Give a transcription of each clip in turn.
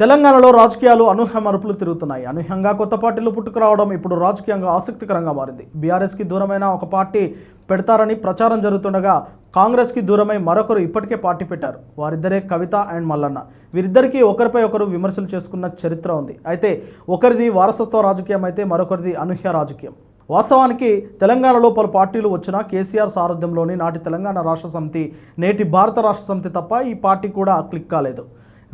తెలంగాణలో రాజకీయాలు అనూహ్య మరుపులు తిరుగుతున్నాయి. అనూహ్యంగా కొత్త పార్టీలు పుట్టుకురావడం ఇప్పుడు రాజకీయంగా ఆసక్తికరంగా మారింది. బీఆర్ఎస్కి దూరమైన ఒక పార్టీ పెడతారని ప్రచారం జరుగుతుండగా కాంగ్రెస్కి దూరమై మరొకరు ఇప్పటికే పార్టీ పెట్టారు. వారిద్దరే కవిత అండ్ మల్లన్న. వీరిద్దరికీ ఒకరిపై ఒకరు విమర్శలు చేసుకున్న చరిత్ర ఉంది. అయితే ఒకరిది వారసత్వ రాజకీయం అయితే మరొకరిది అనూహ్య రాజకీయం. వాస్తవానికి తెలంగాణలో పలు పార్టీలు వచ్చినా కేసీఆర్ సారథ్యంలోని నాటి తెలంగాణ రాష్ట్ర సమితి, నేటి భారత రాష్ట్ర సమితి తప్ప ఈ పార్టీ కూడా క్లిక్ కాలేదు.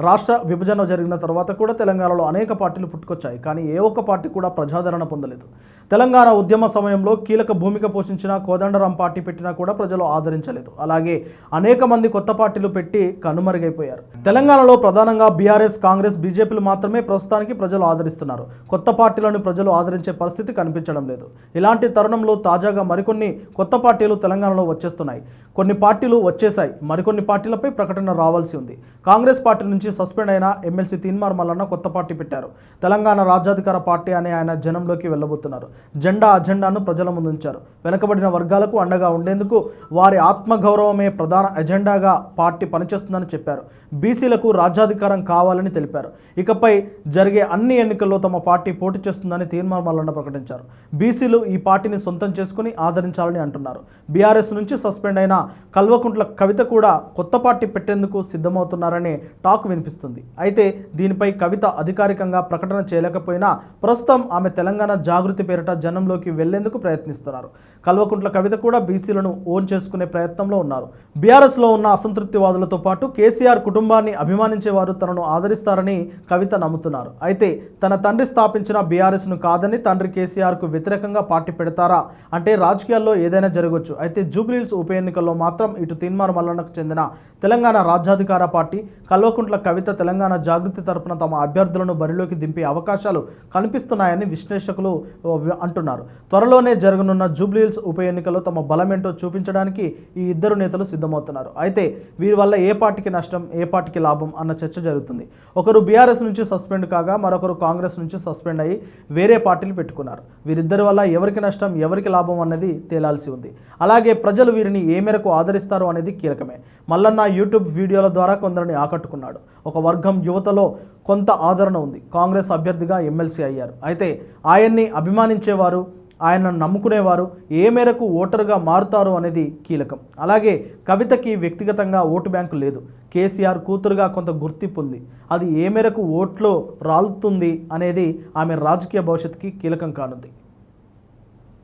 రాష్ట్ర విభజన జరిగిన తర్వాత కూడా తెలంగాణలో అనేక పార్టీలు పుట్టుకొచ్చాయి, కానీ ఏ ఒక్క పార్టీ కూడా ప్రజాదరణ పొందలేదు. తెలంగాణ ఉద్యమ సమయంలో కీలక భూమిక పోషించిన కోదండరాం పార్టీ పెట్టినా కూడా ప్రజలు ఆదరించలేదు. అలాగే అనేక మంది కొత్త పార్టీలు పెట్టి కనుమరుగైపోయారు. తెలంగాణలో ప్రధానంగా బీఆర్ఎస్, కాంగ్రెస్, బీజేపీలు మాత్రమే ప్రస్తుతానికి ప్రజలు ఆదరిస్తున్నారు. కొత్త పార్టీలను ప్రజలు ఆదరించే పరిస్థితి కనిపించడం లేదు. ఇలాంటి తరుణంలో తాజాగా మరికొన్ని కొత్త పార్టీలు తెలంగాణలో వచ్చేస్తున్నాయి. కొన్ని పార్టీలు వచ్చేశాయి, మరికొన్ని పార్టీలపై ప్రకటన రావాల్సి ఉంది. కాంగ్రెస్ పార్టీ నుంచి సస్పెండ్ అయిన ఎమ్మెల్సీ తీన్మార్ మల్లన్న కొత్త పార్టీ పెట్టారు. తెలంగాణ రాజ్యాధికార పార్టీ అనే ఆయన జనంలోకి వెళ్ళబోతున్నారు. అజెండాను ప్రజల ముందుంచారు. వెనుకబడిన వర్గాలకు అండగా ఉండేందుకు వారి ఆత్మగౌరవమే ప్రధాన ఎజెండాగా పార్టీ పనిచేస్తుందని చెప్పారు. బీసీలకు రాజ్యాధికారం కావాలని తెలిపారు. ఇకపై జరిగే అన్ని ఎన్నికల్లో తమ పార్టీ పోటీ చేస్తుందని తీన్మార్ మల్లన్న ప్రకటించారు. బీసీలు ఈ పార్టీని సొంతం చేసుకుని ఆదరించాలని అంటున్నారు. బీఆర్ఎస్ నుంచి సస్పెండ్ అయిన కల్వకుంట్ల కవిత కూడా కొత్త పార్టీ పెట్టేందుకు సిద్ధమవుతున్నారని టాక్ వినిపిస్తుంది. అయితే దీనిపై కవిత అధికారికంగా ప్రకటన చేయలేకపోయినా ప్రస్తుతం ఆమె తెలంగాణ జాగృతి పేరిట జనంలోకి వెళ్లేందుకు ప్రయత్నిస్తున్నారు. కల్వకుంట్ల కవిత కూడా బీసీలను ఓన్ చేసుకునే ప్రయత్నంలో ఉన్నారు. బీఆర్ఎస్లో ఉన్న అసంతృప్తివాదులతో పాటు కేసీఆర్ కుటుంబాన్ని అభిమానించేవారు తనను ఆదరిస్తారని కవిత నమ్ముతున్నారు. అయితే తన తండ్రి స్థాపించిన బీఆర్ఎస్ను కాదని తండ్రి కేసీఆర్కు వ్యతిరేకంగా పార్టీ పెడతారా అంటే రాజకీయాల్లో ఏదైనా జరగవచ్చు. అయితే జూబ్లీహిల్స్ ఉప ఎన్నికల్లో మాత్రం ఇటు తీన్మార్ మల్లన్నకు చెందిన తెలంగాణ రాజ్యాధికార పార్టీ, కల్వకుంట్ల కవిత తెలంగాణ జాగృతి తరపున తమ అభ్యర్థులను బరిలోకి దింపే అవకాశాలు కనిపిస్తున్నాయని విశ్లేషకులు అంటున్నారు. త్వరలోనే జరగనున్న జూబ్లీహిల్స్ ఉప ఎన్నికల్లో తమ బలమేంటో చూపించడానికి ఈ ఇద్దరు నేతలు సిద్ధమవుతున్నారు. అయితే వీరి వల్ల ఏ పార్టీకి నష్టం, ఏ పార్టీకి లాభం అన్న చర్చ జరుగుతుంది. ఒకరు బీఆర్ఎస్ నుంచి సస్పెండ్ కాగా మరొకరు కాంగ్రెస్ నుంచి సస్పెండ్ అయ్యి వేరే పార్టీలు పెట్టుకున్నారు. వీరిద్దరి వల్ల ఎవరికి నష్టం, ఎవరికి లాభం అన్నది తేలాల్సి ఉంది. అలాగే ప్రజలు వీరిని ఏ మేరకు ఆదరిస్తారు అనేది కీలకమే. మల్లన్న యూట్యూబ్ వీడియోల ద్వారా కొందరిని ఆకట్టుకున్నాడు. ఒక వర్గం యువతలో కొంత ఆదరణ ఉంది. కాంగ్రెస్ అభ్యర్థిగా ఎమ్మెల్సీ అయ్యారు. అయితే ఆయన్ని అభిమానించేవారు, ఆయనను నమ్ముకునేవారు ఏ మేరకు ఓటరుగా మారుతారు అనేది కీలకం. అలాగే కవితకి వ్యక్తిగతంగా ఓటు బ్యాంకు లేదు. కేసీఆర్ కూతురుగా కొంత గుర్తింపు ఉంది. అది ఏ మేరకు ఓట్లో రాలుతుంది అనేది ఆమె రాజకీయ భవిష్యత్తుకి కీలకం కానుంది.